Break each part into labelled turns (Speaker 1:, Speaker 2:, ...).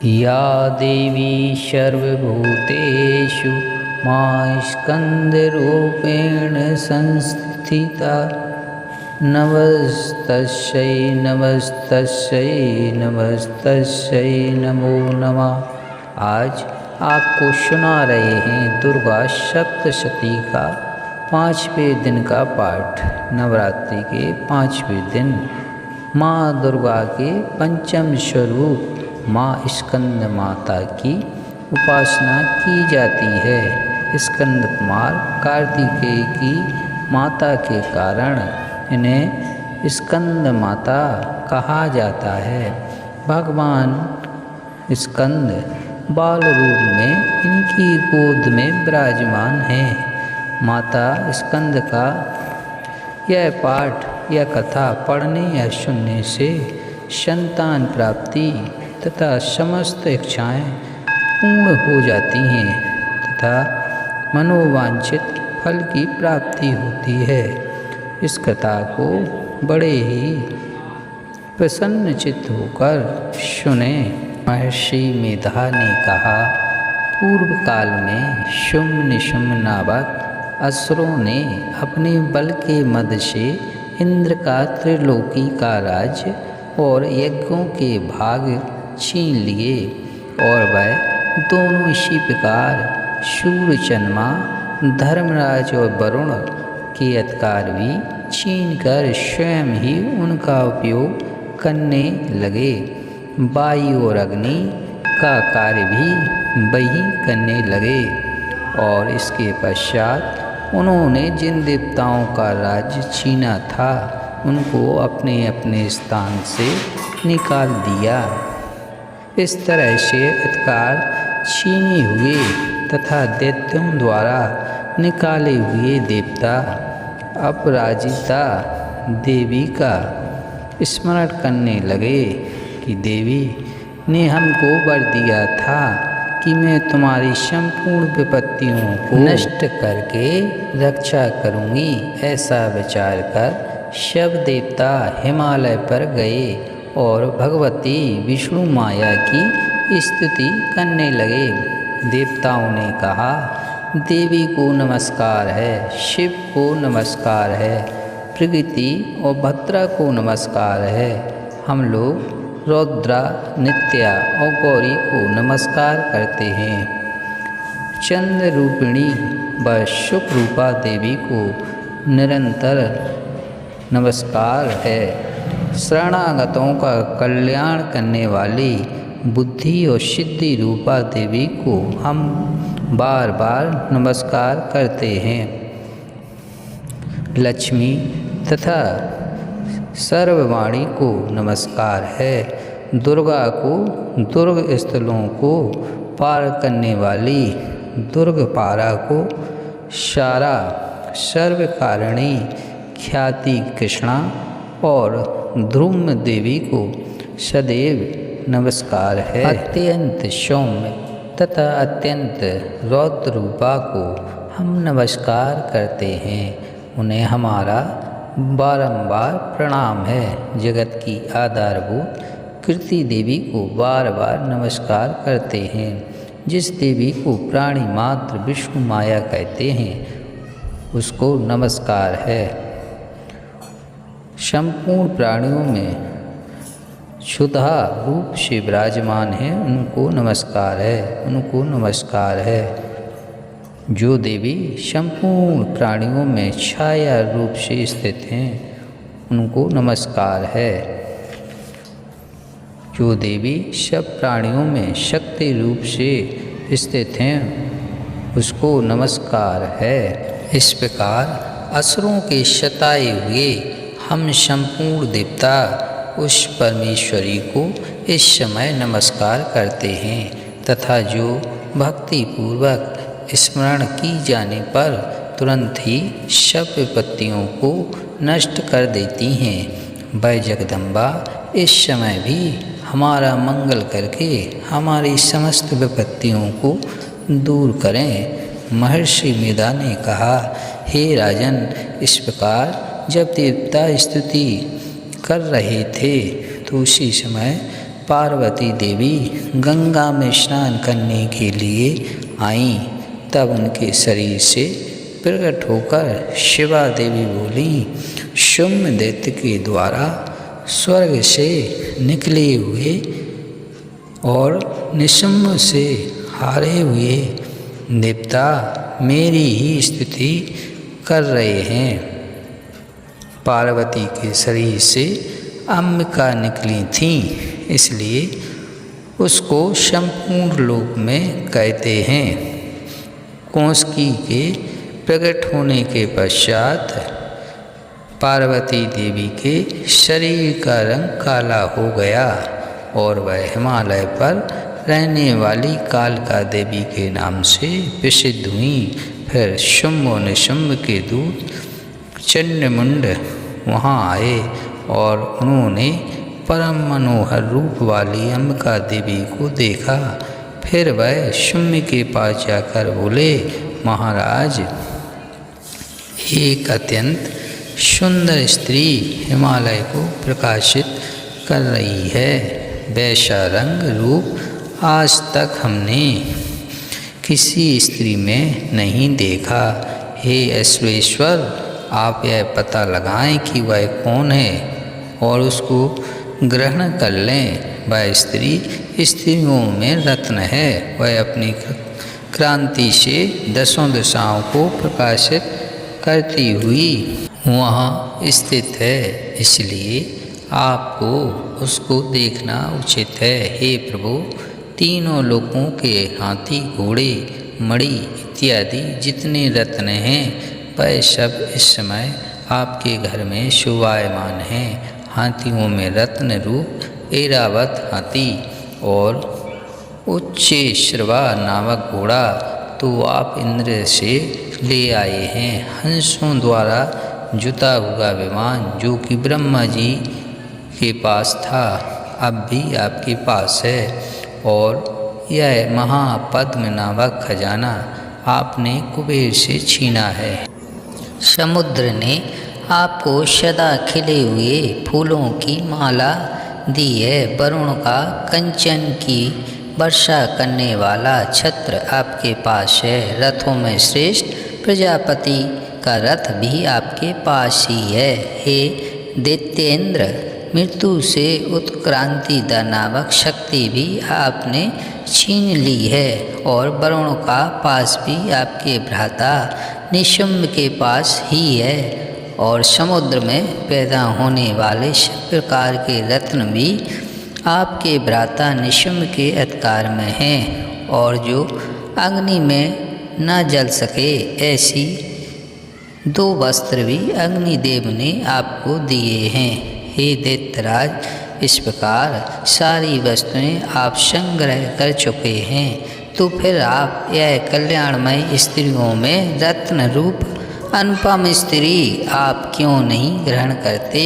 Speaker 1: या देवी सर्वभूतेषु मां स्कन्दरूपेण संस्थिता नमस्तस्यै नमस्तस्यै नमस्तस्यै नमो नमः। आज आपको सुना रहे हैं दुर्गा सप्तशती का 5वें दिन का पाठ। नवरात्रि के 5वें दिन माँ दुर्गा के पंचम स्वरूप माँ स्कंद माता की उपासना की जाती है। स्कंद कुमार कार्तिकेय की माता के कारण इन्हें स्कंद माता कहा जाता है। भगवान स्कंद बाल रूप में इनकी गोद में विराजमान हैं। माता स्कंद का यह पाठ या कथा पढ़ने या सुनने से संतान प्राप्ति तथा समस्त इच्छाएं पूर्ण हो जाती हैं तथा मनोवांछित फल की प्राप्ति होती है। इस कथा को बड़े ही प्रसन्न चित्त होकर सुने। महर्षि मेधा ने कहा, पूर्व काल में शुम्भ निशुम्भ नामक असुरों ने अपने बल के मद से इंद्र का त्रिलोकी का राज्य और यज्ञों के भाग छीन लिए और वह दोनों इसी प्रकार सूर्य चंद्रमा धर्मराज और वरुण के अधिकार भी छीन कर स्वयं ही उनका उपयोग करने लगे। वायु और अग्नि का कार्य भी वही करने लगे और इसके पश्चात उन्होंने जिन देवताओं का राज्य छीना था उनको अपने अपने स्थान से निकाल दिया। इस तरह से अधिकार छीने हुए तथा दैत्यों द्वारा निकाले हुए देवता अपराजिता देवी का स्मरण करने लगे कि देवी ने हमको वर दिया था कि मैं तुम्हारी संपूर्ण विपत्तियों को नष्ट करके रक्षा करूँगी। ऐसा विचार कर सब देवता हिमालय पर गए और भगवती विष्णु माया की स्तुति करने लगे। देवताओं ने कहा, देवी को नमस्कार है, शिव को नमस्कार है, प्रकृति और भद्रा को नमस्कार है। हम लोग रौद्रा, नित्या और गौरी को नमस्कार करते हैं। चंद्र रूपिणी व शुभ रूपा देवी को निरंतर नमस्कार है। शरणागतों का कल्याण करने वाली बुद्धि और सिद्धि रूपा देवी को हम बार बार नमस्कार करते हैं। लक्ष्मी तथा सर्ववाणी को नमस्कार है। दुर्गा को दुर्ग स्थलों को पार करने वाली दुर्गपारा को सारा सर्वकारिणी ख्याति कृष्णा और ध्रुम देवी को सदैव नमस्कार है। अत्यंत सौम्य तथा अत्यंत रौद्र रूपा को हम नमस्कार करते हैं। उन्हें हमारा बारंबार प्रणाम है। जगत की आधारभूत कृति देवी को बार बार नमस्कार करते हैं। जिस देवी को प्राणी मात्र विष्णु माया कहते हैं उसको नमस्कार है। संपूर्ण प्राणियों में क्षुधा रूप से विराजमान है उनको नमस्कार है, उनको नमस्कार है। जो देवी संपूर्ण प्राणियों में छाया रूप से स्थित हैं उनको नमस्कार है। जो देवी सब प्राणियों में शक्ति रूप से स्थित हैं उसको नमस्कार है। इस प्रकार असुरों के सताए हुए हम संपूर्ण देवता उस परमेश्वरी को इस समय नमस्कार करते हैं तथा जो भक्ति पूर्वक स्मरण की जाने पर तुरंत ही सब विपत्तियों को नष्ट कर देती हैं। वह जगदम्बा इस समय भी हमारा मंगल करके हमारी समस्त विपत्तियों को दूर करें। महर्षि मेधा ने कहा, हे राजन, इस प्रकार जब देवता स्तुति कर रहे थे तो उसी समय पार्वती देवी गंगा में स्नान करने के लिए आईं। तब उनके शरीर से प्रकट होकर शिवा देवी बोली, शुम्भ दैत्य के द्वारा स्वर्ग से निकले हुए और निशुम्भ से हारे हुए देवता मेरी ही स्तुति कर रहे हैं। पार्वती के शरीर से अंबिका निकली थी, इसलिए उसको संपूर्ण लोक में कहते हैं। कौशिकी के प्रकट होने के पश्चात पार्वती देवी के शरीर का रंग काला हो गया और वह हिमालय पर रहने वाली कालका देवी के नाम से प्रसिद्ध हुई। फिर शुम्भ और निशुम्भ के दूत चंडमुंड वहाँ आए और उन्होंने परम मनोहर रूप वाली अंबिका देवी को देखा। फिर वह शुम्भ के पास जाकर बोले, महाराज, एक अत्यंत सुंदर स्त्री हिमालय को प्रकाशित कर रही है। वैसा रंग रूप आज तक हमने किसी स्त्री में नहीं देखा। हे ऐश्वरेश्वर, आप यह पता लगाएं कि वह कौन है और उसको ग्रहण कर लें। वह स्त्री स्त्रियों में रत्न है। वह अपनी क्रांति से दसों दिशाओं को प्रकाशित करती हुई वहाँ स्थित है, इसलिए आपको उसको देखना उचित है। हे प्रभु, तीनों लोकों के हाथी, घोड़े, मणि इत्यादि जितने रत्न हैं वह सब इस समय आपके घर में शोभायमान हैं। हाथियों में रत्न रूप ऐरावत हाथी और उच्चैःश्रवा नामक घोड़ा तो आप इंद्र से ले आए हैं। हंसों द्वारा जुता हुआ विमान जो कि ब्रह्मा जी के पास था, अब भी आपके पास है। और यह महापद्म नामक खजाना आपने कुबेर से छीना है। समुद्र ने आपको सदा खिले हुए फूलों की माला दी है। वरुण का कंचन की वर्षा करने वाला छत्र आपके पास है। रथों में श्रेष्ठ प्रजापति का रथ भी आपके पास ही है। हे दैत्येंद्र, मृत्यु से उत्क्रांति दा नामक शक्ति भी आपने छीन ली है और वरुण का पास भी आपके भ्राता निशुम्भ के पास ही है। और समुद्र में पैदा होने वाले सब प्रकार के रत्न भी आपके भ्राता निशुम्भ के अधिकार में हैं। और जो अग्नि में न जल सके ऐसी 2 वस्त्र भी अग्निदेव ने आपको दिए हैं। हे दैत्यराज, इस प्रकार सारी वस्तुएं आप संग्रह कर चुके हैं, तो फिर आप यह कल्याणमय स्त्रियों में रत्न रूप अनुपम स्त्री आप क्यों नहीं ग्रहण करते?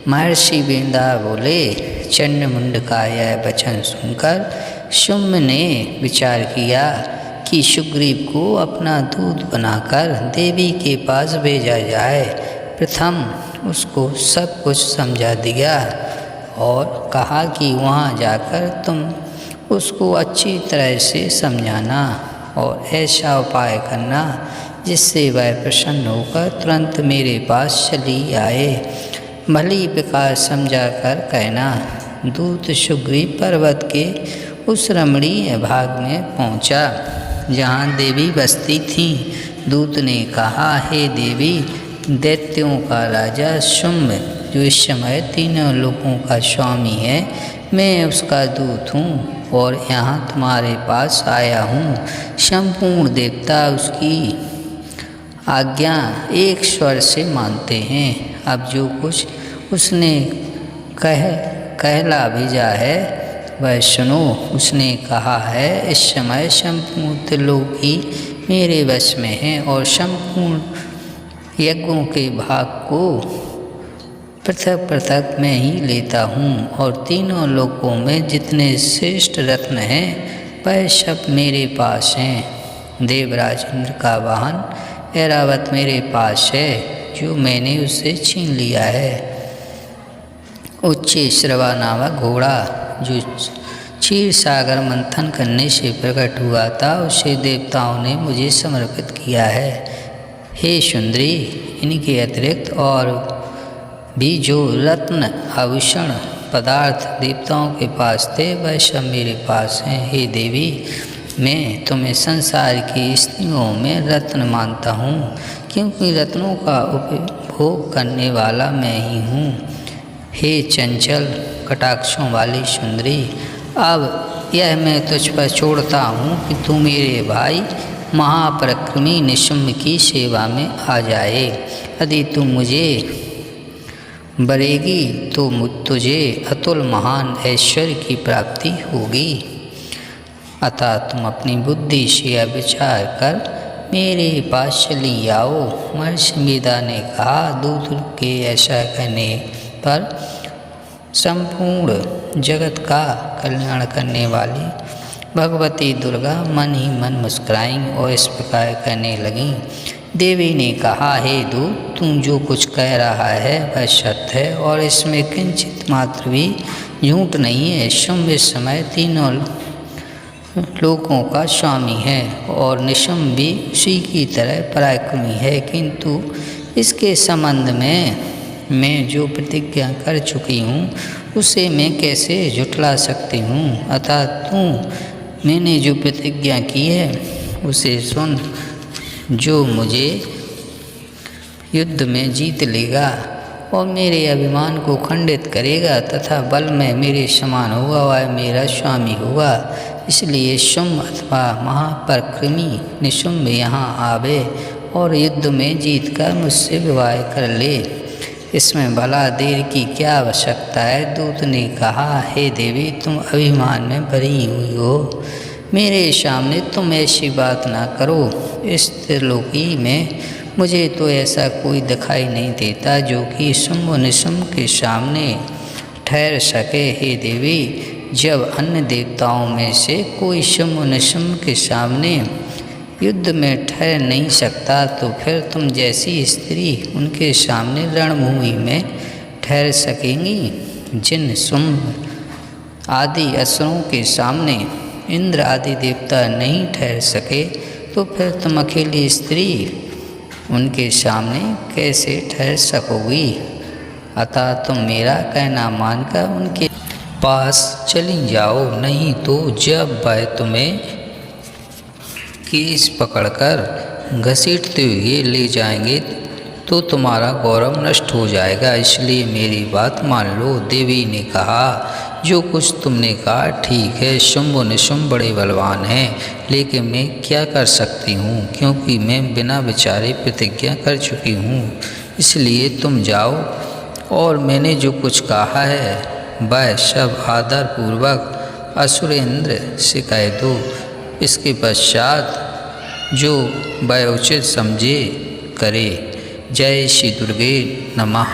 Speaker 1: महर्षि वेंदा बोले, चंडमुंड का यह वचन सुनकर शुम्भ ने विचार किया कि सुग्रीव को अपना दूत बनाकर देवी के पास भेजा जाए। प्रथम उसको सब कुछ समझा दिया और कहा कि वहाँ जाकर तुम उसको अच्छी तरह से समझाना और ऐसा उपाय करना जिससे वह प्रसन्न होकर तुरंत मेरे पास चली आए। भली प्रकार समझा कर कहना। दूत सुग्रीव पर्वत के उस रमणीय भाग में पहुँचा जहाँ देवी बसती थी। दूत ने कहा, हे देवी, दैत्यों का राजा शुम्भ जो इस समय तीनों लोगों का स्वामी है, मैं उसका दूत हूँ और यहाँ तुम्हारे पास आया हूँ। संपूर्ण देवता उसकी आज्ञा एक स्वर से मानते हैं। अब जो कुछ उसने कहला भेजा है वह सुनो। उसने कहा है, इस समय संपूर्ण त्रिलोक ही मेरे वश में है और संपूर्ण यज्ञों के भाग को पृथक पृथक मैं ही लेता हूँ और तीनों लोकों में जितने श्रेष्ठ रत्न हैं वह सब मेरे पास हैं। देवराज इंद्र का वाहन ऐरावत मेरे पास है जो मैंने उससे छीन लिया है। उच्चैःश्रवा नामक घोड़ा जो क्षीर सागर मंथन करने से प्रकट हुआ था उसे देवताओं ने मुझे समर्पित किया है। हे सुंदरी, इनके अतिरिक्त और भी जो रत्न आभूषण पदार्थ देवताओं के पास थे वह सब मेरे पास हैं। हे देवी, मैं तुम्हें संसार की स्त्रियों में रत्न मानता हूँ, क्योंकि रत्नों का उपभोग करने वाला मैं ही हूँ। हे चंचल कटाक्षों वाली सुंदरी, अब यह मैं तुझ पर छोड़ता हूँ कि तू मेरे भाई महापराक्रमी निशुम्भ की सेवा में आ जाए। यदि तू मुझे बरेगी तो तुझे अतुल महान ऐश्वर्य की प्राप्ति होगी। अतः तुम अपनी बुद्धि से विचार कर मेरे पास चली आओ। महर्षि मेधा ने कहा, दूत के ऐसा कहने पर संपूर्ण जगत का कल्याण करने वाली भगवती दुर्गा मन ही मन मुस्कुराईं और इस प्रकार कहने लगीं। देवी ने कहा, हे दूत, तुम जो कुछ कह रहा है वह सत्य है और इसमें किंचित मात्र भी झूठ नहीं है। शुंभ इस समय तीनों लोकों का स्वामी है और निशुम्भ भी उसी की तरह पराक्रमी है, किंतु इसके संबंध में मैं जो प्रतिज्ञा कर चुकी हूँ उसे मैं कैसे झुठला सकती हूँ। अतः तू मैंने जो प्रतिज्ञा की है उसे सुन। जो मुझे युद्ध में जीत लेगा और मेरे अभिमान को खंडित करेगा तथा बल में मेरे समान होगा वह मेरा स्वामी होगा। इसलिए शुंभ अथवा महापराक्रमी निशुम्भ यहाँ आवे और युद्ध में जीतकर मुझसे विवाह कर ले। इसमें भला देर की क्या आवश्यकता है। दूत ने कहा, हे देवी, तुम अभिमान में भरी हुई हो, मेरे सामने तुम ऐसी बात ना करो। इस त्रिलोकी में मुझे तो ऐसा कोई दिखाई नहीं देता जो कि शुंभ निशुम्भ के सामने ठहर सके। हे देवी, जब अन्य देवताओं में से कोई शुंभ निशुम्भ के सामने युद्ध में ठहर नहीं सकता तो फिर तुम जैसी स्त्री उनके सामने रणभूमि में ठहर सकेंगी। जिन शुंभ आदि असुरों के सामने इंद्र आदि देवता नहीं ठहर सके तो फिर तुम अकेली स्त्री उनके सामने कैसे ठहर सकोगी। अतः तुम मेरा कहना मानकर उनके पास चली जाओ, नहीं तो जब वह तुम्हें केस पकड़कर घसीटते हुए ले जाएंगे तो तुम्हारा गौरव नष्ट हो जाएगा। इसलिए मेरी बात मान लो। देवी ने कहा, जो कुछ तुमने कहा ठीक है। शुंभ निशुम्भ बड़े बलवान हैं, लेकिन मैं क्या कर सकती हूँ, क्योंकि मैं बिना विचारे प्रतिज्ञा कर चुकी हूँ। इसलिए तुम जाओ और मैंने जो कुछ कहा है वह सब आदरपूर्वक असुरेंद्र से कह दो। इसके पश्चात जो वह उचित समझे करे। जय श्री दुर्गे नमः।